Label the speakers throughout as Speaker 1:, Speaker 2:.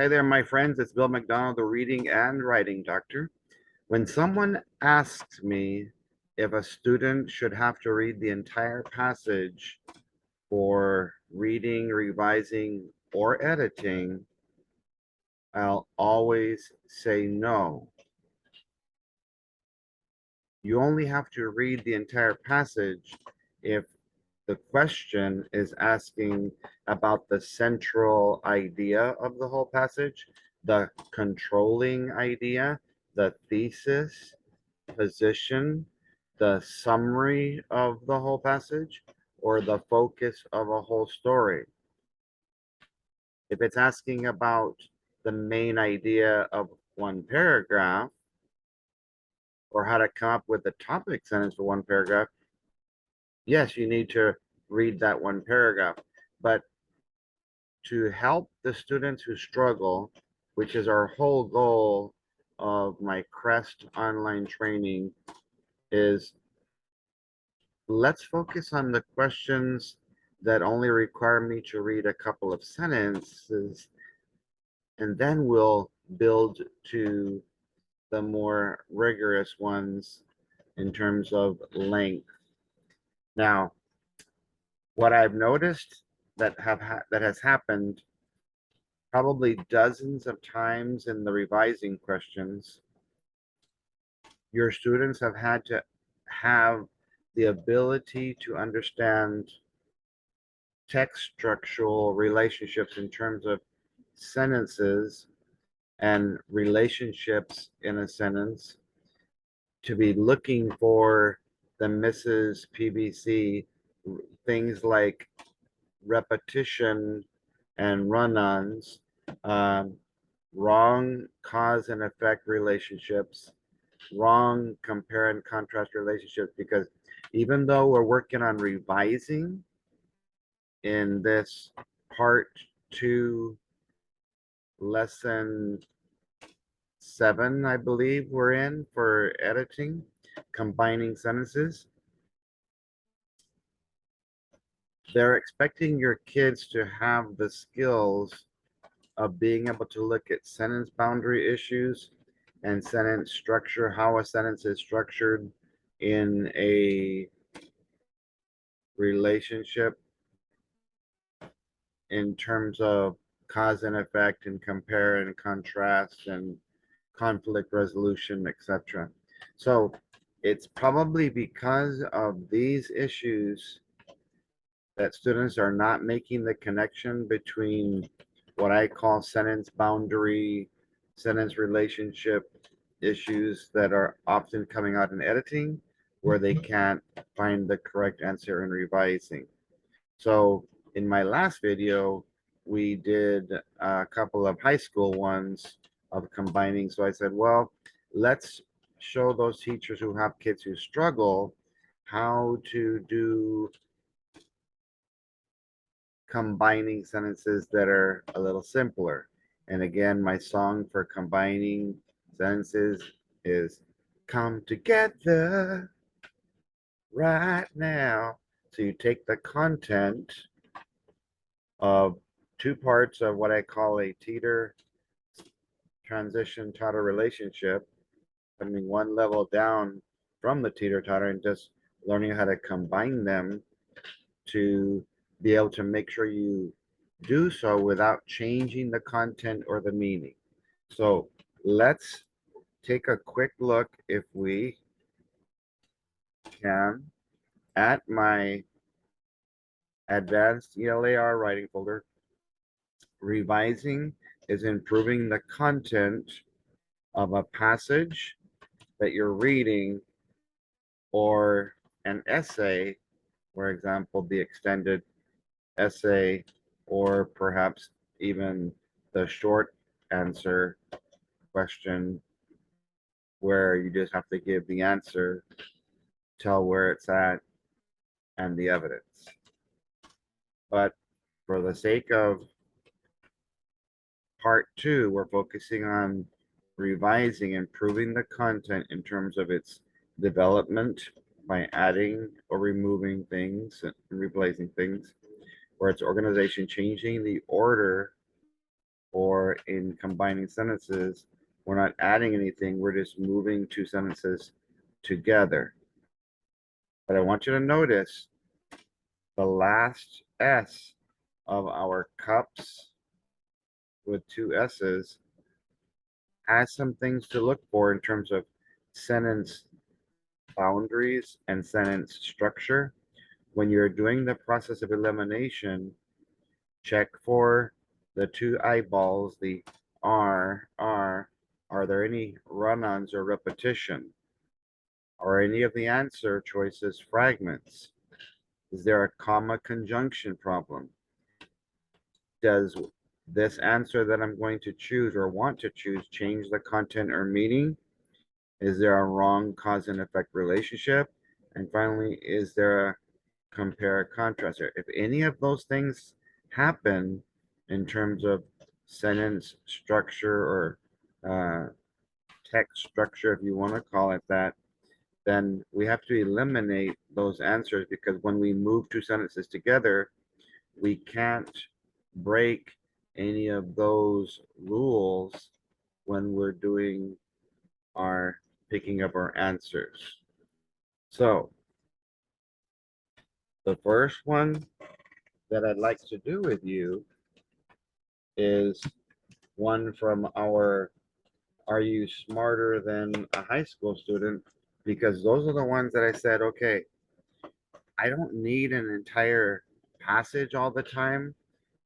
Speaker 1: Hi there, my friends. It's Bill McDonald, the reading and writing doctor. When someone asks me if a student should have to read the entire passage for reading, revising, or editing, I'll always say no. You only have to read the entire passage if the question is asking about the central idea of the whole passage, the controlling idea, the thesis, position, the summary of the whole passage, or the focus of a whole story. If it's asking about the main idea of one paragraph, or how to come up with the topic sentence for one paragraph, yes, you need to read that one paragraph. But to help the students who struggle, which is our whole goal of my CREST online training, is let's focus on the questions that only require me to read a couple of sentences, and then we'll build to the more rigorous ones in terms of length. Now, what I've noticed that has happened probably dozens of times in the revising questions, your students have had to have the ability to understand text structural relationships in terms of sentences and relationships in a sentence, to be looking for the Mrs. PBC, things like repetition and run-ons, wrong cause and effect relationships, wrong compare and contrast relationships, because even though we're working on revising in this part 2, lesson 7, I believe we're in for editing, combining sentences, they're expecting your kids to have the skills of being able to look at sentence boundary issues and sentence structure, how a sentence is structured in a relationship in terms of cause and effect and compare and contrast and conflict resolution, etc. So it's probably because of these issues that students are not making the connection between what I call sentence boundary, sentence relationship issues that are often coming out in editing, where they can't find the correct answer in revising. So in my last video, we did a couple of high school ones of combining. So I said, well, let's show those teachers who have kids who struggle how to do combining sentences that are a little simpler. And again, my song for combining sentences is come together right now. So you take the content of 2 parts of what I call a teeter transition totter relationship, coming 1 level down from the teeter totter and just learning how to combine them to be able to make sure you do so without changing the content or the meaning. So let's take a quick look, if we can, at my advanced ELAR writing folder. Revising is improving the content of a passage that you're reading or an essay, for example, the extended essay, or perhaps even the short answer question where you just have to give the answer, tell where it's at, and the evidence. But for the sake of part 2, we're focusing on revising, improving the content in terms of its development by adding or removing things and replacing things, or its organization, changing the order or in combining sentences, we're not adding anything, we're just moving two sentences together. But I want you to notice the last S of our cups with two S's has some things to look for in terms of sentence boundaries and sentence structure. When you're doing the process of elimination, check for the two eyeballs, the R. Are there any run-ons or repetition? Are any of the answer choices fragments? Is there a comma conjunction problem? Does this answer that I'm going to choose or want to choose change the content or meaning? Is there a wrong cause and effect relationship? And finally, is there a compare contrast? If any of those things happen in terms of sentence structure or text structure, if you want to call it that, then we have to eliminate those answers, because when we move two sentences together, we can't break any of those rules when we're doing our picking up our answers. So the first one that I'd like to do with you is one from our Are You Smarter Than a High School Student? Because those are the ones that I said, okay, I don't need an entire passage all the time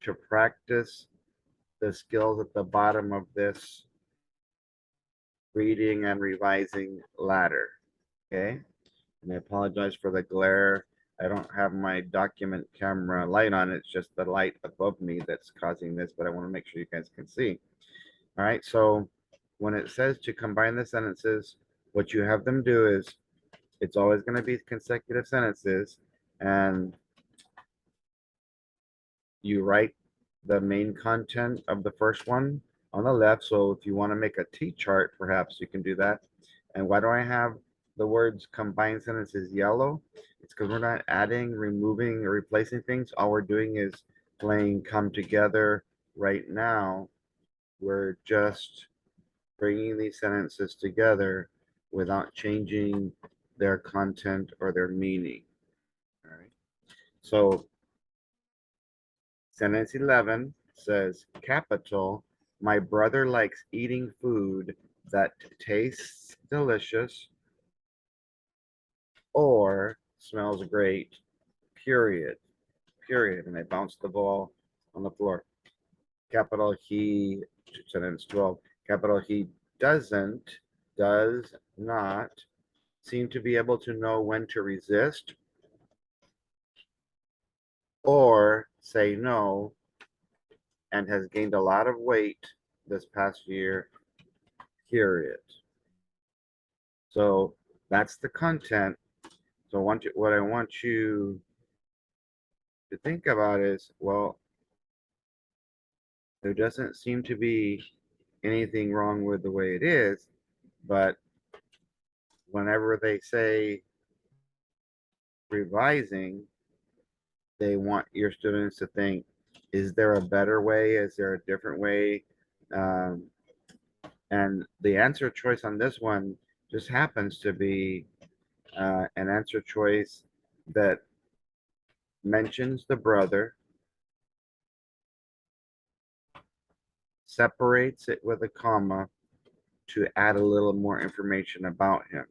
Speaker 1: to practice the skills at the bottom of this reading and revising ladder. Okay. And I apologize for the glare. I don't have my document camera light on. It's just the light above me that's causing this, but I want to make sure you guys can see. All right. So when it says to combine the sentences, what you have them do is it's always going to be consecutive sentences, and you write the main content of the first one on the left. So if you want to make a T-chart, perhaps you can do that. And why do I have the words combined sentences yellow? It's because we're not adding, removing, or replacing things. All we're doing is playing come together right now. We're just bringing these sentences together without changing their content or their meaning. All right. So sentence 11 says, capital, my brother likes eating food that tastes delicious or smells great, period. Period. And I bounced the ball on the floor. Capital he, sentence 12, capital he does not seem to be able to know when to resist or say no, and has gained a lot of weight this past year, period. So that's the content. So what I want you to think about is, well, there doesn't seem to be anything wrong with the way it is, but whenever they say revising, they want your students to think, is there a better way? Is there a different way? Um, and the answer choice on this one just happens to be an answer choice that mentions the brother, separates it with a comma to add a little more information about him.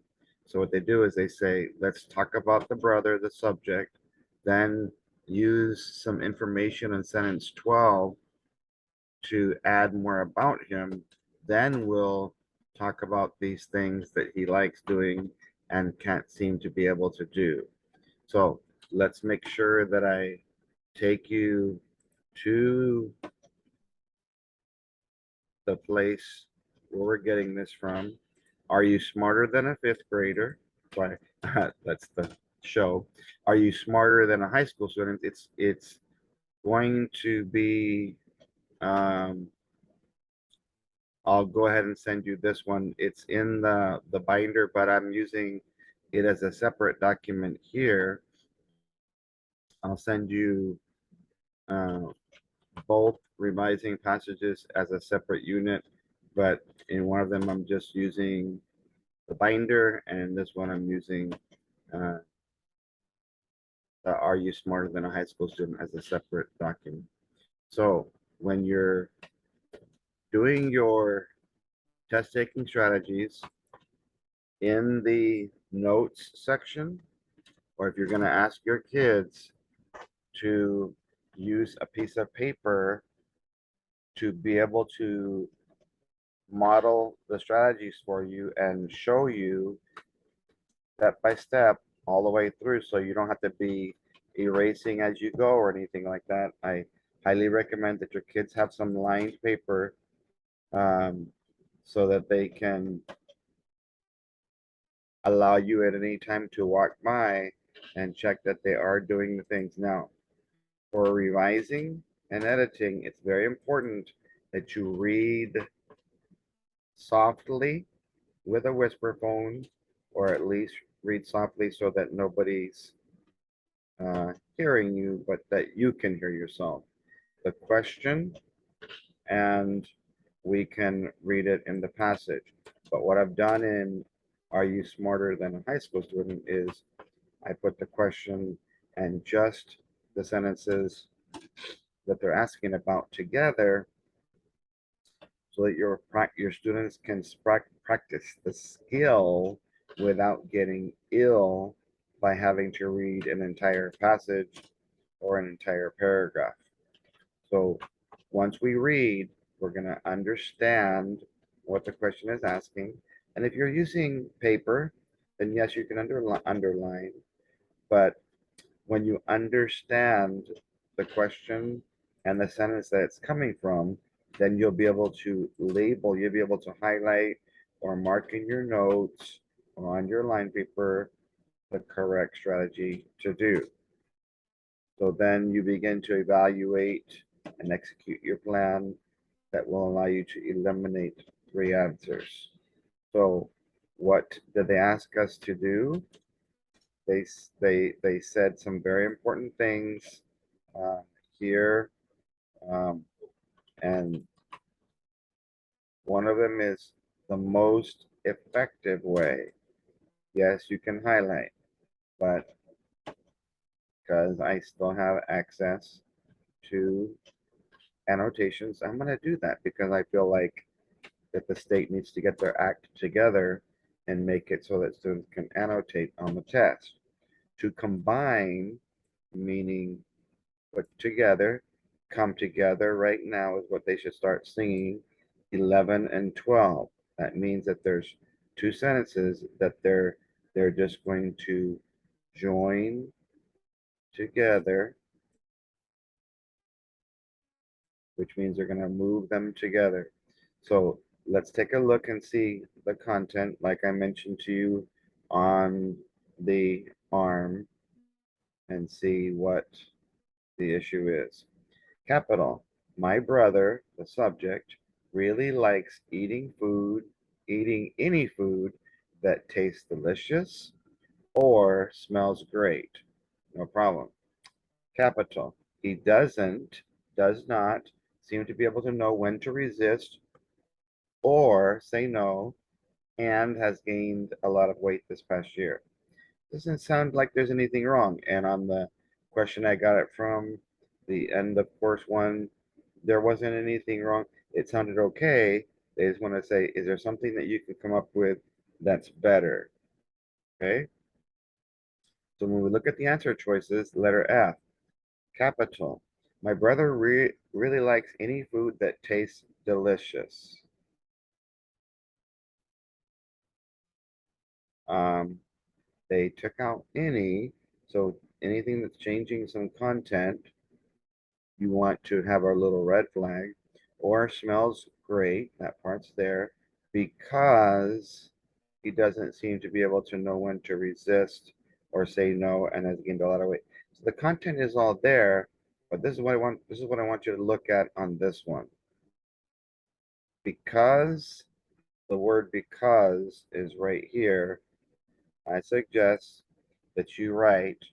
Speaker 1: So what they do is they say, let's talk about the brother, the subject, then use some information in sentence 12 to add more about him. Then we'll talk about these things that he likes doing and can't seem to be able to do. So let's make sure that I take you to the place where we're getting this from. Are you smarter than a fifth grader? Why? That's the show. Are you smarter than a high school student? It's going to be. I'll go ahead and send you this one. It's in the binder, but I'm using it as a separate document here. I'll send you both revising passages as a separate unit, but in one of them I'm just using the binder, and in this one I'm using uh, Are You Smarter Than a High School Student as a separate document. So when you're doing your test taking strategies in the notes section, or if you're going to ask your kids to use a piece of paper to be able to model the strategies for you and show you step by step all the way through, so you don't have to be erasing as you go or anything like that, I highly recommend that your kids have some lined paper, um, so that they can allow you at any time to walk by and check that they are doing the things. Now, for revising and editing, it's very important that you read softly with a whisper phone, or at least read softly so that nobody's hearing you, but that you can hear yourself. The question, and we can read it in the passage. But what I've done in Are You Smarter Than a High School Student is I put the question and just the sentences that they're asking about together, so that your students can practice the skill without getting ill by having to read an entire passage or an entire paragraph. So once we read, we're going to understand what the question is asking. And if you're using paper, then yes, you can underline. But when you understand the question and the sentence that it's coming from, then you'll be able to label, you'll be able to highlight or mark in your notes or on your line paper the correct strategy to do. So then you begin to evaluate and execute your plan that will allow you to eliminate 3 answers. So what did they ask us to do? They said some very important things uh, here, um, and one of them is the most effective way. Yes, you can highlight, but because I still have access to annotations, I'm going to do that because I feel like that the state needs to get their act together and make it so that students can annotate on the test. To combine, meaning put together, come together right now is what they should start singing 11 and 12. That means that there's 2 sentences that they're just going to join together, which means they're going to move them together. So let's take a look and see the content like I mentioned to you on the arm and see what the issue is. Capital. My brother, the subject, really likes eating any food that tastes delicious or smells great. No problem. Capital. He does not seem to be able to know when to resist or say no, and has gained a lot of weight this past year. Doesn't sound like there's anything wrong. And on the question I got it from, the end of course one, there wasn't anything wrong. It sounded okay. They just want to say, is there something that you can come up with that's better? Okay. So when we look at the answer choices, letter F, capital. My brother really likes any food that tastes delicious. Um, they took out any, so anything that's changing some content, you want to have our little red flag, or smells great, that part's there, because he doesn't seem to be able to know when to resist or say no and has gained a lot of weight. So the content is all there, but this is what I want you to look at on this one. Because the word because is right here, I suggest that you write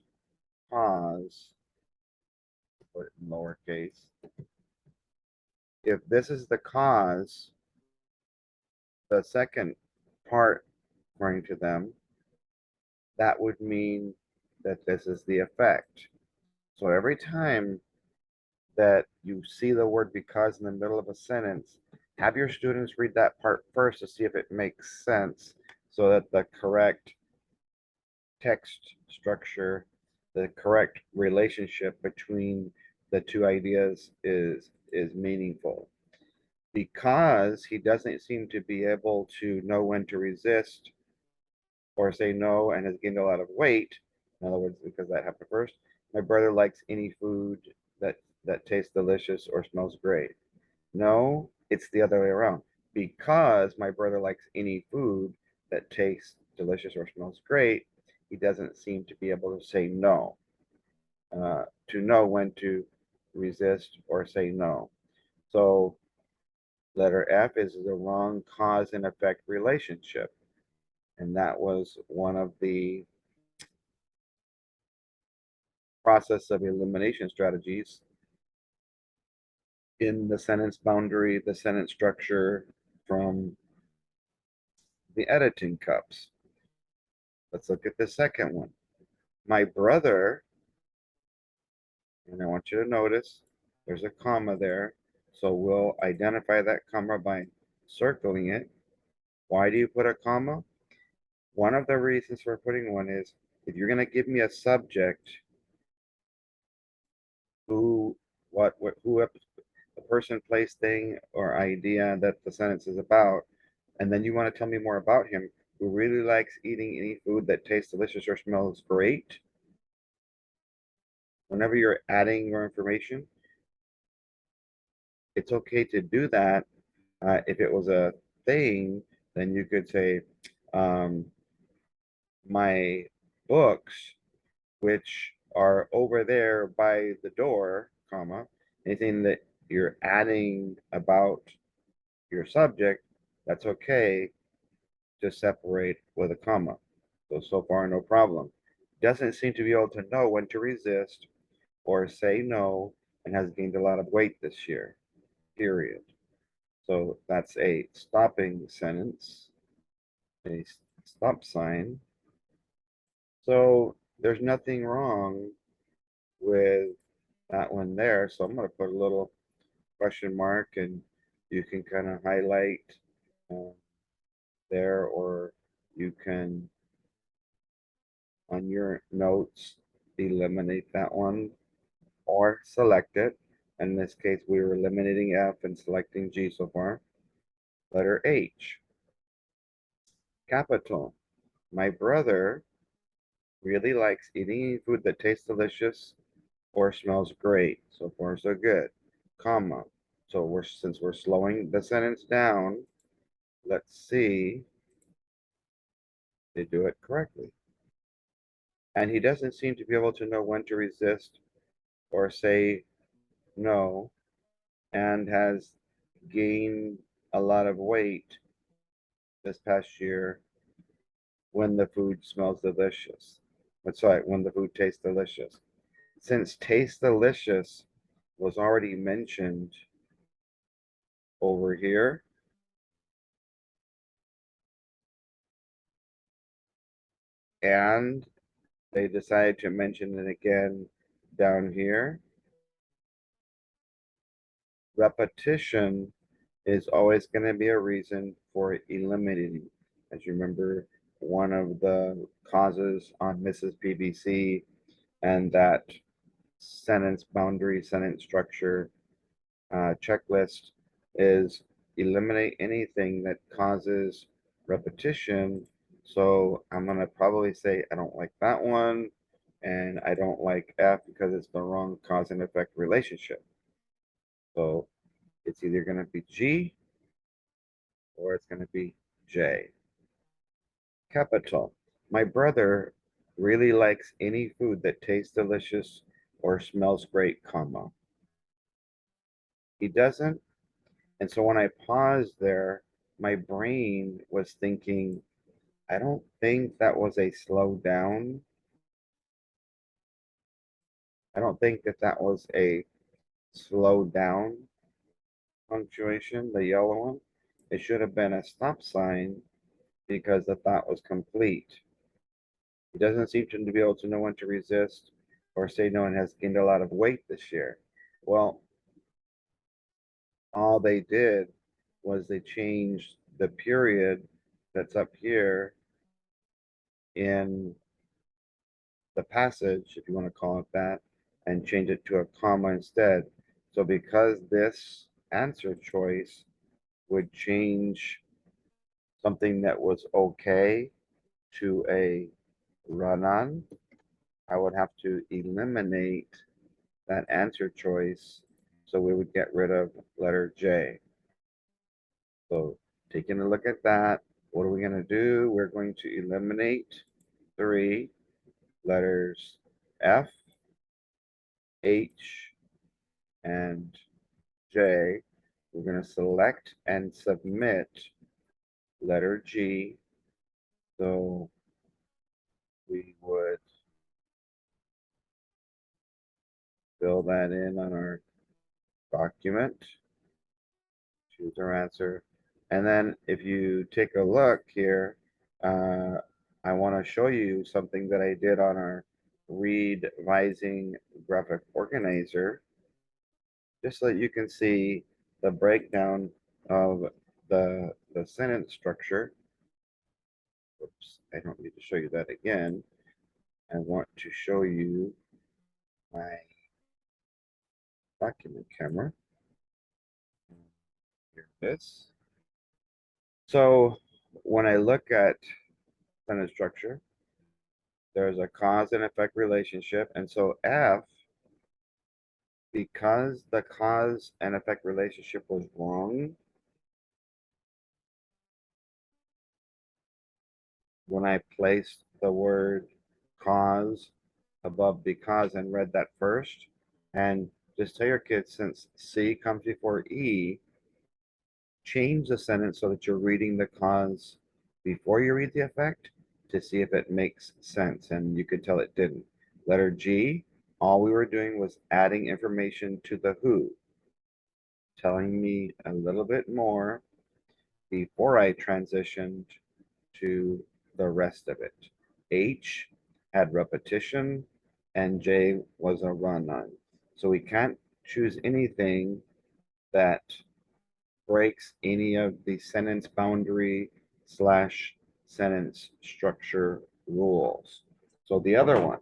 Speaker 1: pause, put it in lowercase, If this is the cause, the second part, according to them, that would mean that this is the effect. So every time that you see the word because in the middle of a sentence, have your students read that part first to see if it makes sense so that the correct text structure, the correct relationship between the two ideas is meaningful. Because he doesn't seem to be able to know when to resist or say no and has gained a lot of weight. In other words, because that happened first, my brother likes any food that tastes delicious or smells great. No, it's the other way around. Because my brother likes any food that tastes delicious or smells great, he doesn't seem to be able to say no, to know when to resist or say no. So letter F is the wrong cause and effect relationship. And that was one of the process of elimination strategies in the sentence boundary, the sentence structure from the editing cups. Let's look at the second one. My brother, and I want you to notice there's a comma there. So we'll identify that comma by circling it. Why do you put a comma? One of the reasons for putting one is if you're going to give me a subject, who, what, who, the person, place, thing, or idea that the sentence is about, and then you want to tell me more about him, who really likes eating any food that tastes delicious or smells great. Whenever you're adding your information, it's okay to do that. If it was a thing, then you could say, um, my books, which are over there by the door, comma, anything that you're adding about your subject, that's okay to separate with a comma. So far, no problem. Doesn't seem to be able to know when to resist or say no and has gained a lot of weight this year, period. So that's a stopping sentence, a stop sign. So there's nothing wrong with that one there. So I'm going to put a little question mark and you can kind of highlight uh, there, or you can, on your notes, eliminate that one or select it. In this case, we were eliminating F and selecting G so far. Letter H, capital. My brother really likes eating food that tastes delicious or smells great. So far, so good. Comma. So since we're slowing the sentence down, let's see they do it correctly. And he doesn't seem to be able to know when to resist or say no, and has gained a lot of weight this past year when the food smells delicious. That's right, when the food tastes delicious. Since taste delicious was already mentioned over here, and they decided to mention it again down here, repetition is always going to be a reason for eliminating. As you remember, one of the causes on Mrs. PBC and that sentence boundary, sentence structure checklist is eliminate anything that causes repetition. So I'm going to probably say I don't like that one, and I don't like F because it's the wrong cause and effect relationship. So it's either going to be G or it's going to be J. Capital. My brother really likes any food that tastes delicious or smells great, comma. He doesn't. And so when I paused there, my brain was thinking, I don't think that was a slow down. I don't think that that was a slow down. punctuation, the yellow one, it should have been a stop sign because the thought was complete. He doesn't seem to be able to know when to resist or say no one has gained a lot of weight this year. Well, all they did was they changed the period that's up here in the passage, if you want to call it that, and change it to a comma instead. So because this answer choice would change something that was okay to a run-on, I would have to eliminate that answer choice. So we would get rid of letter J. So taking a look at that, what are we going to do? We're going to eliminate 3 letters F, H, and J. We're going to select and submit letter G. So we would fill that in on our document, choose our answer. And then if you take a look here, I want to show you something that I did on our revising graphic organizer, just so that you can see the breakdown of the sentence structure. Oops, I don't need to show you that again. I want to show you my document camera. Here it is. So when I look at sentence structure, there's a cause and effect relationship. And so F, because the cause and effect relationship was wrong, when I placed the word cause above because and read that first, and just tell your kids, since C comes before E, change the sentence so that you're reading the cause before you read the effect to see if it makes sense. And you could tell it didn't. Letter G, all we were doing was adding information to the who, telling me a little bit more before I transitioned to the rest of it. H had repetition and J was a run-on. So we can't choose anything that breaks any of the sentence boundary slash sentence structure rules. So the other one,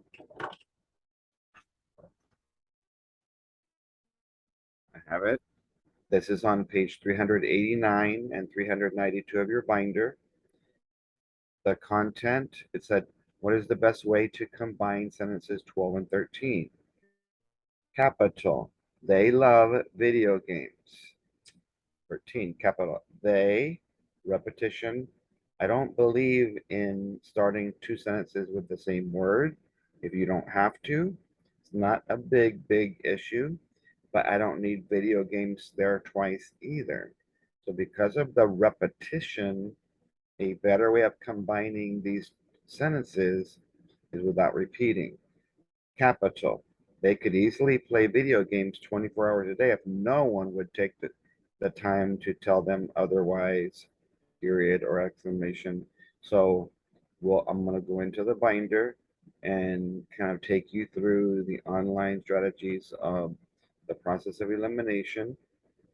Speaker 1: I have it. This is on page 389 and 392 of your binder. The content, it said, what is the best way to combine sentences 12 and 13? Capital, they love video games. 13, capital, they, repetition. I don't believe in starting 2 sentences with the same word if you don't have to. It's not a big issue, but I don't need video games there twice either. So because of the repetition, a better way of combining these sentences is without repeating. Capital. They could easily play video games 24 hours a day if no one would take the time to tell them otherwise, period or exclamation. So I'm going to go into the binder and kind of take you through the online strategies of the process of elimination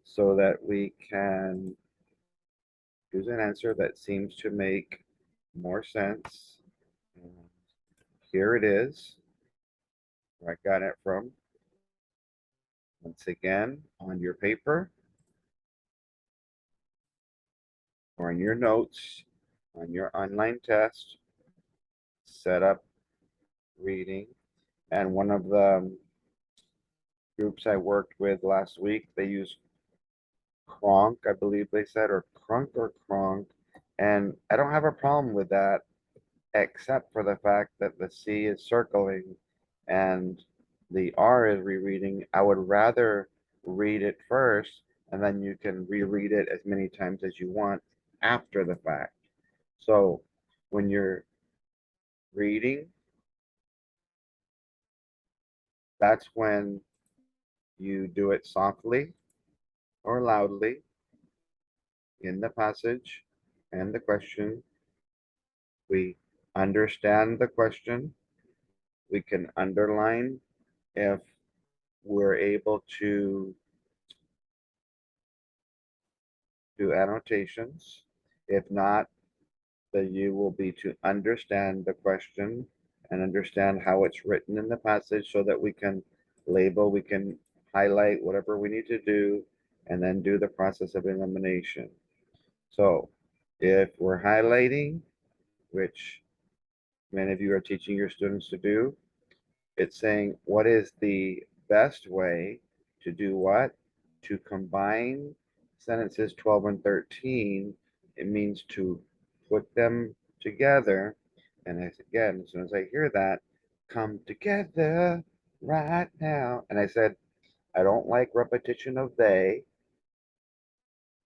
Speaker 1: so that we can choose an answer that seems to make more sense. And here it is, where I got it from. Once again, on your paper or in your notes, on your online test, set up reading. And one of the groups I worked with last week, they use Kronk, I believe they said, or Crunk or Kronk. And I don't have a problem with that, except for the fact that the C is circling and the R is rereading. I would rather read it first, and then you can reread it as many times as you want after the fact. So when you're reading, that's when you do it softly or loudly in the passage and the question. We understand the question. We can underline if we're able to do annotations. If not, the U will be to understand the question and understand how it's written in the passage so that we can label, we can highlight whatever we need to do, and then do the process of elimination. So if we're highlighting, which many of you are teaching your students to do, it's saying what is the best way to do what? To combine sentences 12 and 13. It means to put them together. And again, as soon as I hear that, come together right now. And I said, I don't like repetition of they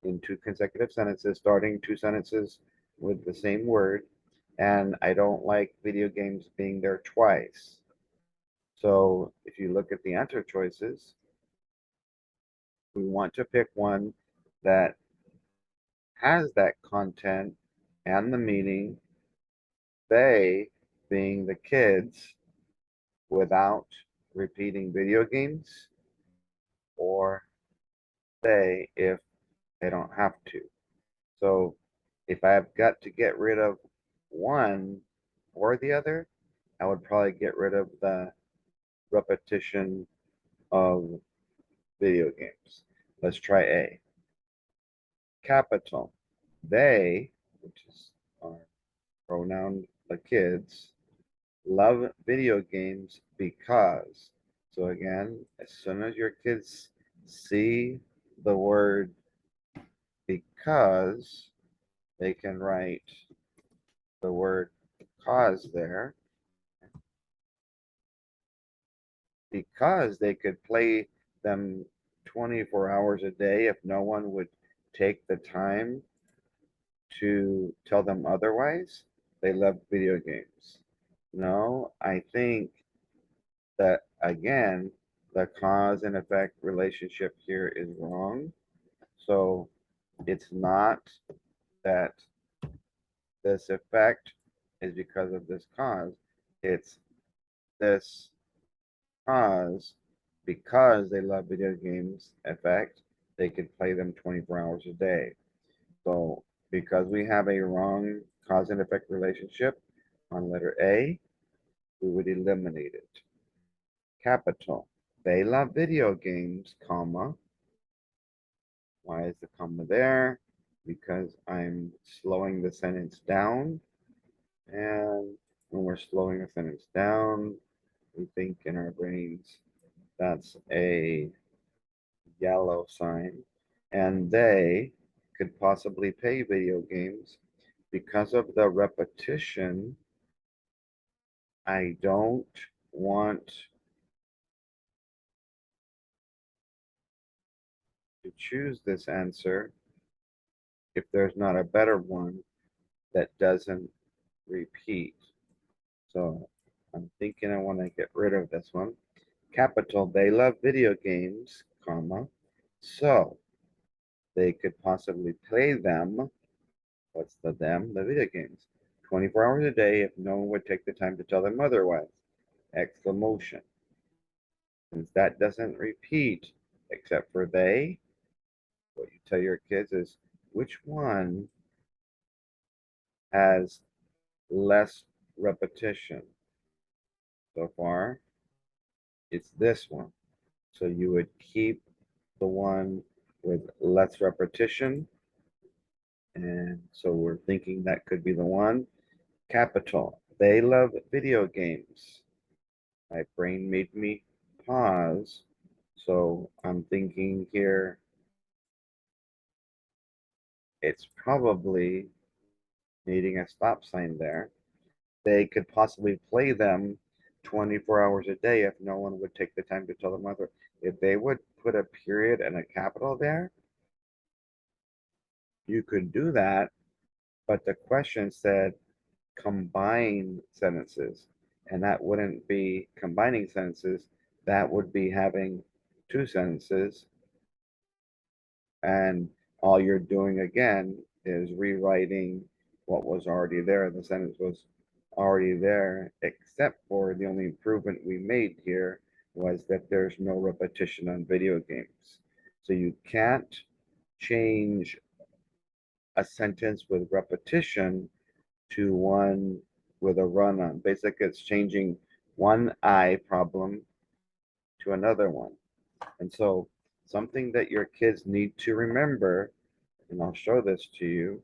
Speaker 1: in two consecutive sentences, starting two sentences with the same word. And I don't like video games being there twice. So if you look at the answer choices, we want to pick one that has that content and the meaning, they being the kids, without repeating video games, or they if they don't have to. So if I've got to get rid of one or the other, I would probably get rid of the repetition of video games. Let's try A. Capital. They, which is our pronoun, the kids, love video games because. So again, as soon as your kids see the word because, they can write the word cause there, because they could play them 24 hours a day if no one would take the time to tell them otherwise. They love video games. No, I think that again, the cause and effect relationship here is wrong. So it's not that this effect is because of this cause. It's this cause because they love video games effect. They could play them 24 hours a day. So because we have a wrong cause and effect relationship on letter A, we would eliminate it. Capital. They love video games, comma. Why is the comma there? Because I'm slowing the sentence down. And when we're slowing a sentence down, we think in our brains that's a yellow sign. And they could possibly play video games because of the repetition. I don't want to choose this answer if there's not a better one that doesn't repeat. So I'm thinking I want to get rid of this one. Capital, they love video games, comma, so they could possibly play them. What's the them? The video games. 24 hours a day if no one would take the time to tell them otherwise. Exclamation. Since that doesn't repeat except for they, what you tell your kids is which one has less repetition. So far, it's this one. So you would keep the one with less repetition. And so we're thinking that could be the one. Capital. They love video games. My brain made me pause. So I'm thinking here, it's probably needing a stop sign there. They could possibly play them 24 hours a day if no one would take the time to tell them other. If they would put a period and a capital there, you could do that, but the question said combine sentences, and that wouldn't be combining sentences. That would be having two sentences And all you're doing again is rewriting what was already there. The sentence was already there, except for the only improvement we made here was that there's no repetition on video games. So you can't change a sentence with repetition to one with a run-on. Basically, it's changing one I problem to another one. And so something that your kids need to remember, and I'll show this to you,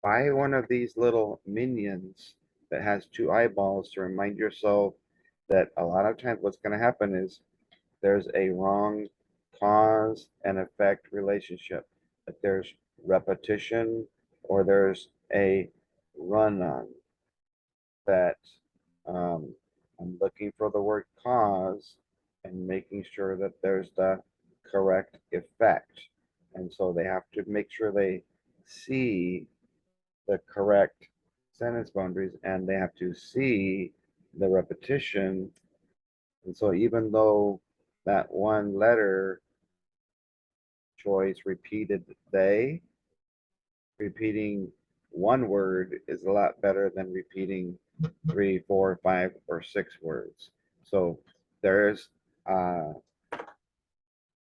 Speaker 1: buy one of these little minions that has two eyeballs to remind yourself that a lot of times what's going to happen is there's a wrong cause and effect relationship, that there's repetition or there's a run-on, that um, I'm looking for the word cause and making sure that there's the correct effect. And so they have to make sure they see the correct sentence boundaries and they have to see the repetition. And so even though that one letter choice repeated they, repeating one word is a lot better than repeating 3, 4, 5, or 6 words. So there's uh,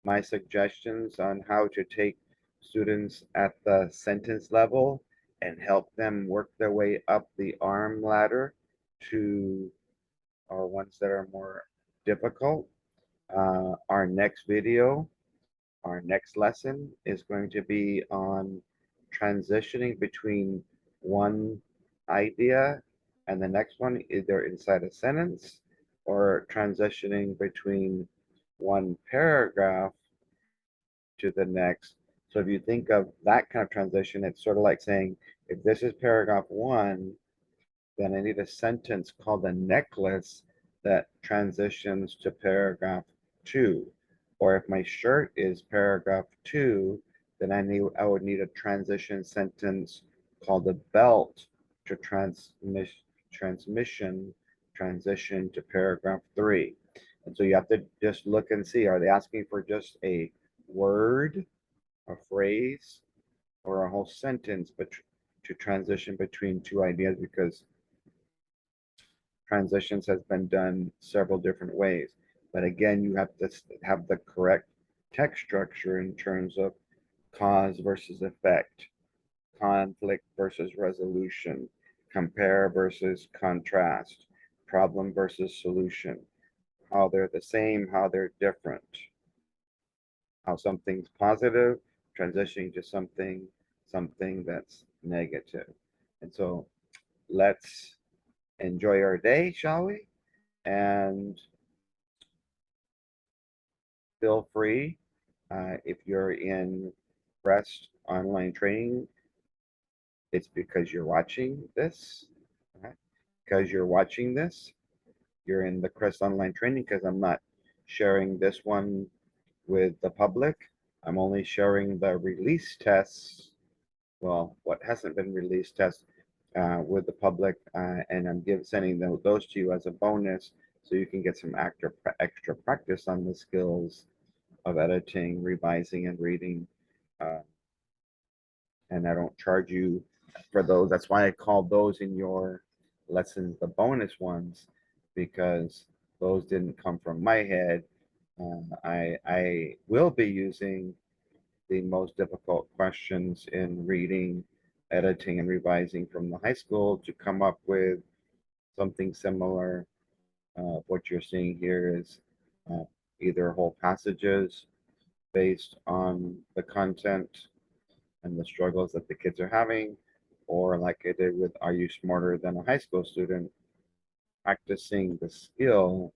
Speaker 1: my suggestions on how to take students at the sentence level and help them work their way up the arm ladder to our ones that are more difficult. Our next video, our next lesson is going to be on transitioning between one idea and the next one, either inside a sentence or transitioning between one paragraph to the next. So if you think of that kind of transition, it's sort of like saying, if this is paragraph one, then I need a sentence called a necklace that transitions to paragraph two. Or if my shirt is paragraph two, then I would need a transition sentence called a belt to transition to paragraph three. And so you have to just look and see, are they asking for just a word, a phrase, or a whole sentence, but to transition between two ideas? Because transitions has been done several different ways. But again, you have to have the correct text structure in terms of cause versus effect, conflict versus resolution, compare versus contrast, problem versus solution, how they're the same, how they're different, how something's positive, transitioning to something that's negative. And so let's enjoy our day, shall we? And feel free, if you're in CREST online training, it's because you're watching this. Okay? Because you're watching this, you're in the CREST online training, because I'm not sharing this one with the public. I'm only sharing the release tests, well, what hasn't been released tests with the public, and I'm sending those to you as a bonus so you can get some extra practice on the skills of editing, revising, and reading. Uh, and I don't charge you for those. That's why I call those in your lessons the bonus ones, because those didn't come from my head. I will be using the most difficult questions in reading, editing, and revising from the high school to come up with something similar. What you're seeing here is uh, either whole passages based on the content and the struggles that the kids are having, or like I did with Are You Smarter Than a High School Student, practicing the skill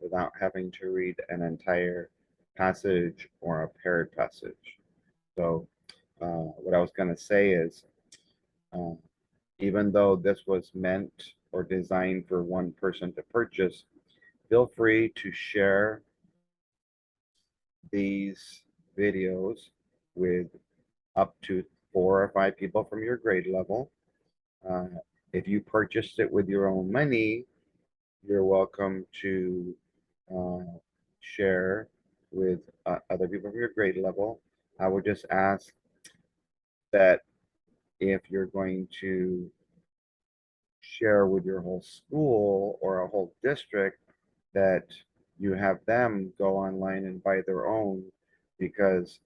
Speaker 1: without having to read an entire passage or a paired passage. So what I was going to say is, uh, even though this was meant or designed for one person to purchase, feel free to share these videos with up to 4 or 5 people from your grade level. Uh, if you purchased it with your own money, you're welcome to share with other people of your grade level. I would just ask that if you're going to share with your whole school or a whole district, that you have them go online and buy their own, because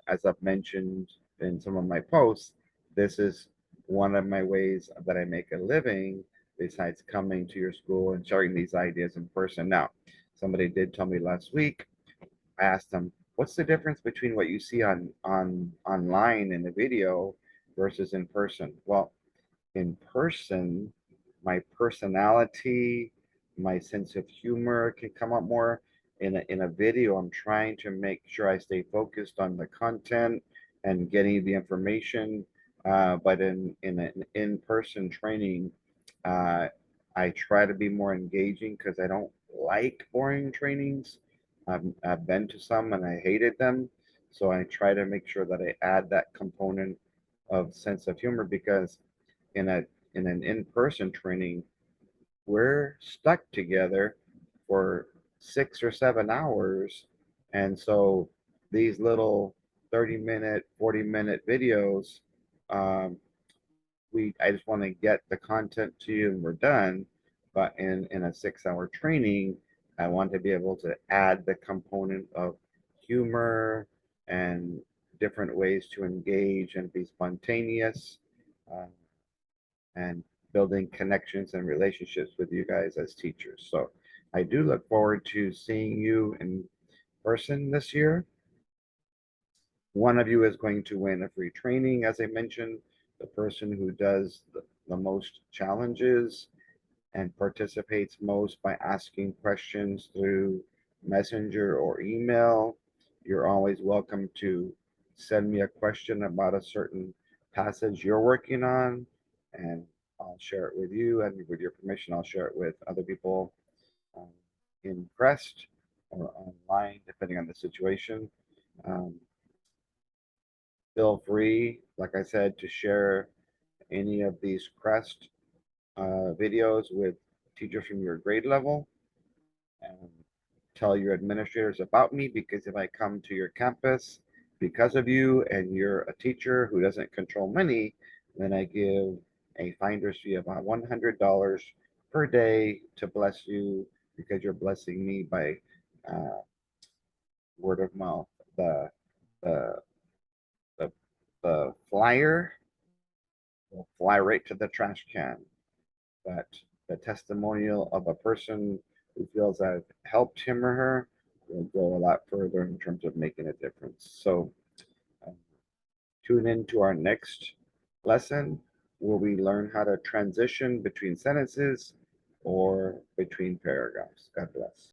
Speaker 1: as I've mentioned in some of my posts, this is one of my ways that I make a living besides coming to your school and sharing these ideas in person. Now, somebody did tell me last week, I asked them, what's the difference between what you see on online in the video versus in person? Well, in person, my personality, my sense of humor can come up more. In a video, I'm trying to make sure I stay focused on the content and getting the information. But in an in-person training, uh, I try to be more engaging because I don't like boring trainings. I've been to some and I hated them. So I try to make sure that I add that component of sense of humor, because in a in an in-person training, we're stuck together for 6 or 7 hours. And so these little 30-minute, 40-minute videos, um, I just want to get the content to you and we're done. But in a 6 hour training, I want to be able to add the component of humor and different ways to engage and be spontaneous. Uh, and building connections and relationships with you guys as teachers. So I do look forward to seeing you in person this year. One of you is going to win a free training, as I mentioned. The person who does the most challenges and participates most by asking questions through Messenger or email. You're always welcome to send me a question about a certain passage you're working on, and I'll share it with you. And with your permission, I'll share it with other people um, in CREST or online, depending on the situation. Um, Feel free, like I said, to share any of these CREST videos with teachers from your grade level, and tell your administrators about me, because if I come to your campus because of you and you're a teacher who doesn't control money, then I give a finder's fee of about $100 per day to bless you, because you're blessing me by uh, word of mouth. The, the, the flyer will fly right to the trash can, but the testimonial of a person who feels I've helped him or her will go a lot further in terms of making a difference. So um, tune in to our next lesson, where we learn how to transition between sentences or between paragraphs. God bless.